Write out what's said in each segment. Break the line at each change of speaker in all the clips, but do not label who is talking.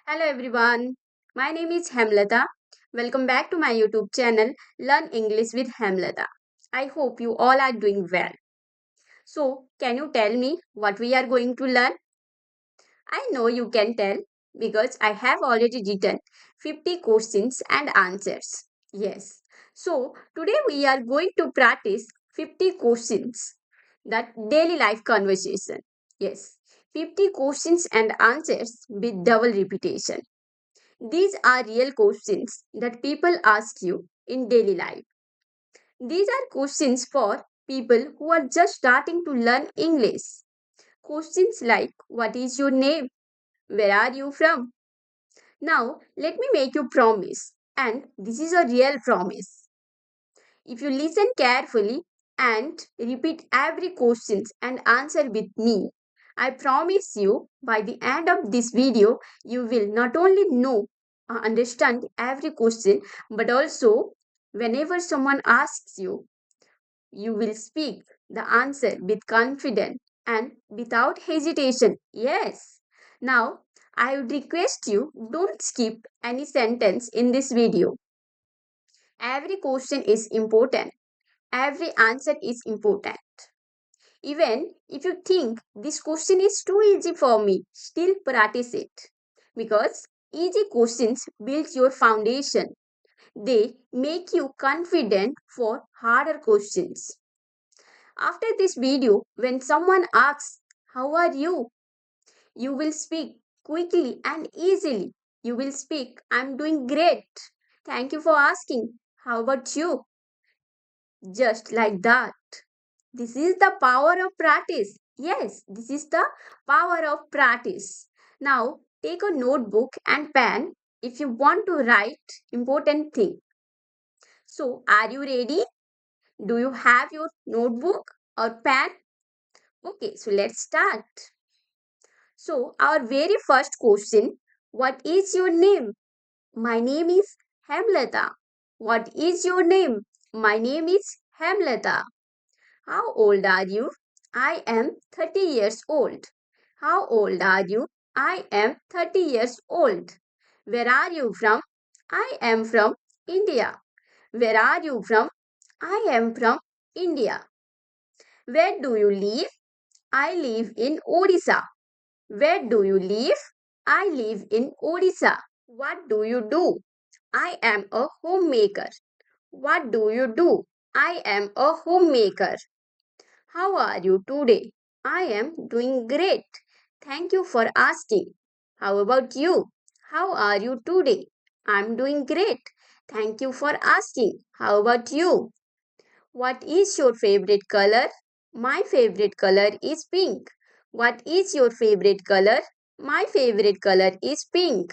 Hello everyone, my name is Hemlata. Welcome back to my YouTube channel Learn English with Hemlata. I hope you all are doing well. So, can you tell me what we are going to learn? I know you can tell because I have already written 50 questions and answers. Yes. So, today we are going to practice 50 questions that daily life conversation. Yes. 50 questions and answers with double repetition. These are real questions that people ask you in daily life. These are questions for people who are just starting to learn English. Questions like what is your name? Where are you from? Now, let me make you promise, and this is a real promise. If you listen carefully and repeat every question and answer with me, I promise you by the end of this video, you will not only know understand every question, but also whenever someone asks you, you will speak the answer with confidence and without hesitation. Yes. Now, I would request you don't skip any sentence in this video. Every question is important. Every answer is important. Even if you think this question is too easy for me, still practice it. Because easy questions build your foundation. They make you confident for harder questions. After this video, when someone asks, how are you? You will speak quickly and easily. You will speak, I'm doing great. Thank you for asking. How about you? Just like that. This is the power of practice. Yes, this is the power of practice. Now, take a notebook and pen if you want to write important thing. So, are you ready? Do you have your notebook or pen? Okay, so let's start. So, our very first question, what is your name? My name is Hemlata. What is your name? My name is Hemlata. How old are you? I am 30 years old. How old are you? I am 30 years old. Where are you from? I am from India. Where are you from? I am from India. Where do you live? I live in Odisha. Where do you live? I live in Odisha. What do you do? I am a homemaker. What do you do? I am a homemaker. How are you today? I am doing great. Thank you for asking. How about you? How are you today? I'm doing great. Thank you for asking. How about you? What is your favorite color? My favorite color is pink. What is your favorite color? My favorite color is pink.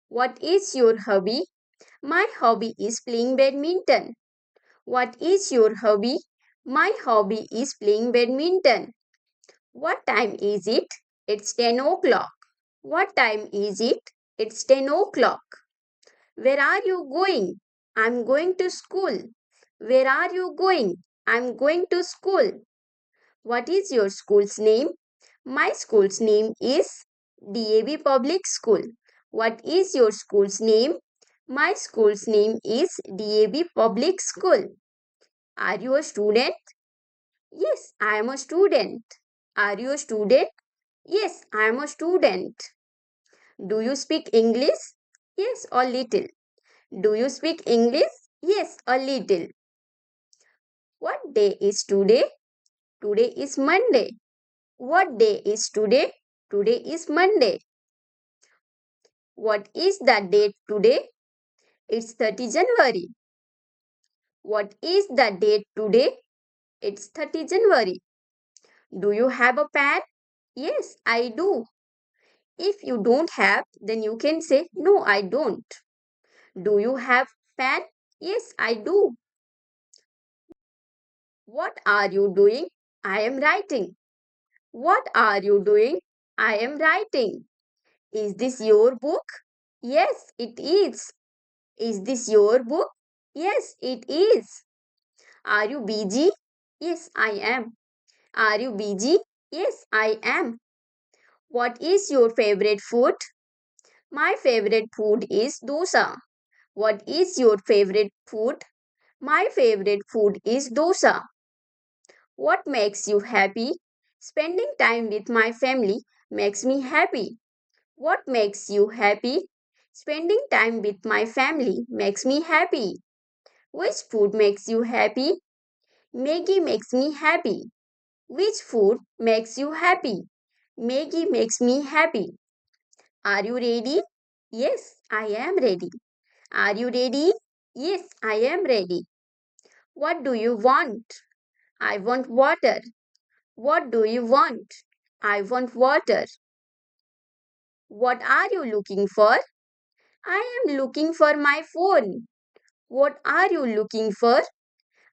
What is your hobby? My hobby is playing badminton. What is your hobby? My hobby is playing badminton. What time is it? It's 10 o'clock. What time is it? It's 10 o'clock. Where are you going? I'm going to school. Where are you going? I'm going to school. What is your school's name? My school's name is DAB Public School. What is your school's name? My school's name is DAB Public School. Are you a student? Yes, I am a student. Are you a student? Yes, I am a student. Do you speak English? Yes, a little. Do you speak English? Yes, a little. What day is today? Today is Monday. What day is today? Today is Monday. What is the date today? It's 30 January. What is the date today? It's 30 January. Do you have a pen? Yes, I do. If you don't have, then you can say, no, I don't. Do you have pen? Yes, I do. What are you doing? I am writing. What are you doing? I am writing. Is this your book? Yes, it is. Is this your book? Yes, it is. Are you busy? Yes, I am. Are you busy? Yes, I am. What is your favorite food? My favorite food is dosa. What is your favorite food? My favorite food is dosa. What makes you happy? Spending time with my family makes me happy. What makes you happy? Spending time with my family makes me happy. Which food makes you happy? Maggie makes me happy. Which food makes you happy? Maggie makes me happy. Are you ready? Yes, I am ready. Are you ready? Yes, I am ready. What do you want? I want water. What do you want? I want water. What are you looking for? I am looking for my phone. What are you looking for?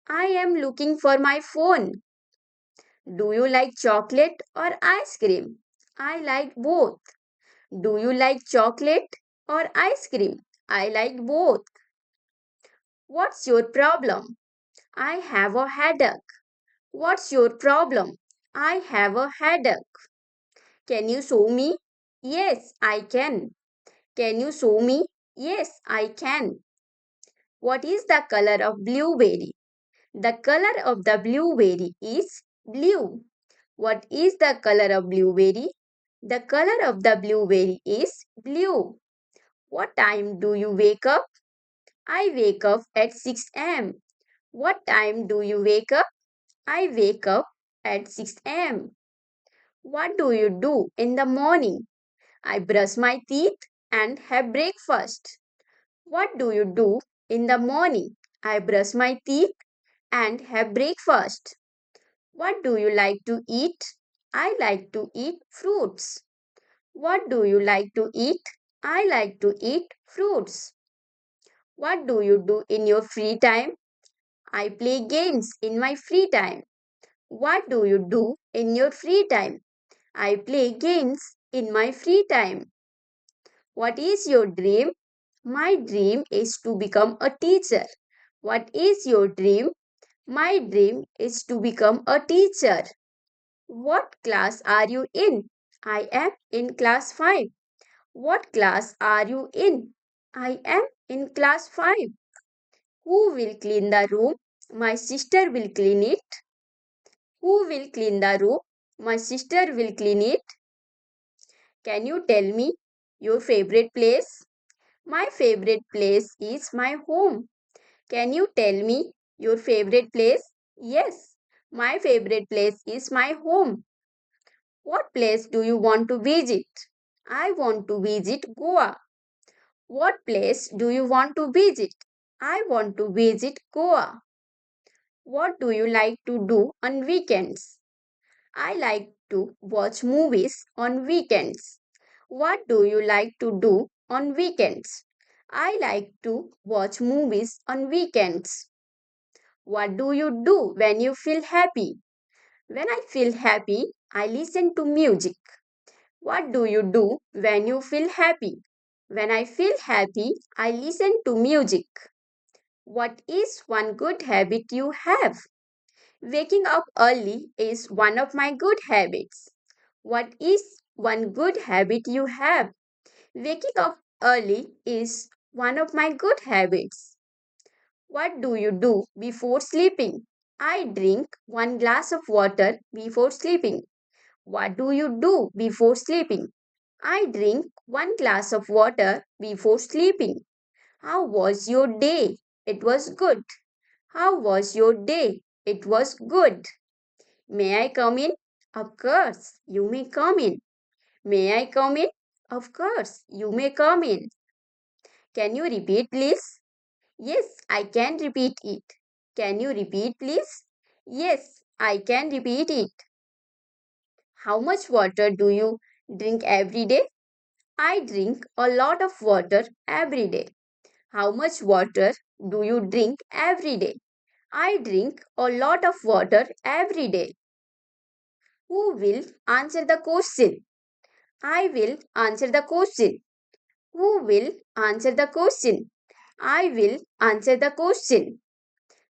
I am looking for my phone. Do you like chocolate or ice cream? I like both. Do you like chocolate or ice cream? I like both. What's your problem? I have a headache. What's your problem? I have a headache. Can you show me? Yes, I can. Can you show me? Yes, I can. What is the color of blueberry? The color of the blueberry is blue. What is the color of blueberry? The color of the blueberry is blue. What time do you wake up? I wake up at 6 am. What time do you wake up? I wake up at 6 am. What do you do in the morning? I brush my teeth and have breakfast. What do you do in the morning? I brush my teeth and have breakfast. What do you like to eat? I like to eat fruits. What do you like to eat? I like to eat fruits. What do you do in your free time? I play games in my free time. What do you do in your free time? I play games in my free time. What is your dream? My dream is to become a teacher. What is your dream? My dream is to become a teacher. What class are you in? I am in class 5. What class are you in? I am in class 5. Who will clean the room? My sister will clean it. Who will clean the room? My sister will clean it. Can you tell me your favorite place? My favorite place is my home. Can you tell me your favorite place? Yes, my favorite place is my home. What place do you want to visit? I want to visit Goa. What place do you want to visit? I want to visit Goa. What do you like to do on weekends? I like to watch movies on weekends. What do you like to do on weekends? I like to watch movies on weekends. What do you do when you feel happy? When I feel happy, I listen to music. What do you do when you feel happy? When I feel happy, I listen to music. What is one good habit you have? Waking up early is one of my good habits. What is one good habit you have? Waking up early is one of my good habits. What do you do before sleeping? I drink one glass of water before sleeping. What do you do before sleeping? I drink one glass of water before sleeping. How was your day? It was good. How was your day? It was good. May I come in? Of course, you may come in. May I come in? Of course, you may come in. Can you repeat, please? Yes, I can repeat it. Can you repeat, please? Yes, I can repeat it. How much water do you drink every day? I drink a lot of water every day. How much water do you drink every day? I drink a lot of water every day. Who will answer the question? I will answer the question. Who will answer the question? I will answer the question.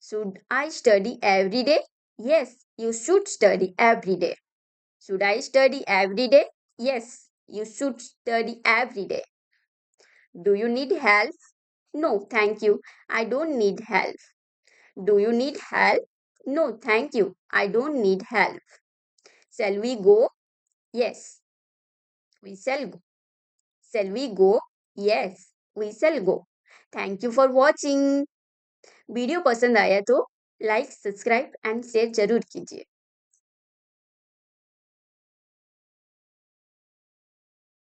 Should I study every day? Yes, you should study every day. Should I study every day? Yes, you should study every day. Do you need help? No, thank you. I don't need help. Do you need help? No, thank you. I don't need help. Shall we go? Yes, we shall go. Shall we go? Yes, we shall go. Thank you for watching. Video पसंद आया तो like subscribe and share जरूर कीजिए।